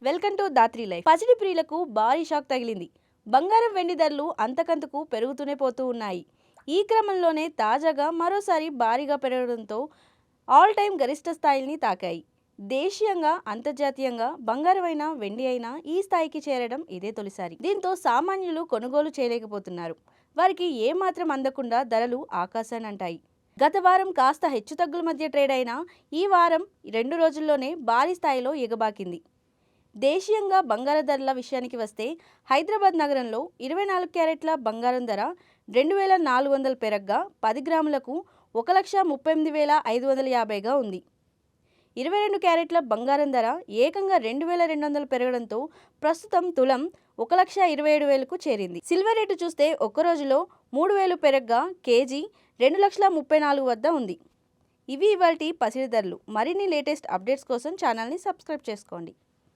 Welcome to Dhatri life. పసిడి ప్రియులకు భారీ షాక్ తగిలింది. బంగారం వెండి ధరలు అంతకంతకు పెరుగుతూనే పోతూ ఉన్నాయి. ఈ క్రమంలోనే తాజాగా మరోసారి భారీగా పెరగడంతో ఆల్ టైమ్ గరిష్ట స్థాయిని తాకాయి. దేశీయంగా అంతర్జాతీయంగా బంగారం అయినా వెండి అయినా ఈ స్థాయికి చేరడం ఇదే తొలిసారి. దీంతో సామాన్యులు కొనుగోలు చేయలేకపోతున్నారు. వారికి ఏమాత్రం అందకుండా ధరలు ఆకాశానంటాయి. గత వారం కాస్త హెచ్చుతగ్గుల మధ్య ట్రేడ్ అయినా ఈ వారం 2 రోజుల్లోనే భారీ స్థాయిలో ఎగబాకింది. దేశీయంగా బంగారు ధరల విషయానికి వస్తే హైదరాబాద్ నగరంలో 24 క్యారెట్ల బంగారం ధర 2400 పెరగ్గా 10 గ్రాములకు 1,38,550గా ఉంది. 22 క్యారెట్ల బంగారం ధర ఏకంగా 2,200 పెరగడంతో ప్రస్తుతం తులం 1,27,000కు చేరింది. సిల్వర్ రేటు చూస్తే ఒక్క రోజులో 3,000 పెరగ్గా కేజీ 2,34,000 వద్ద ఉంది. ఇవి ఇవాల్టి పసిడి ధరలు. మరిన్ని లేటెస్ట్ అప్డేట్స్ కోసం ఛానల్ని సబ్స్క్రైబ్ చేసుకోండి.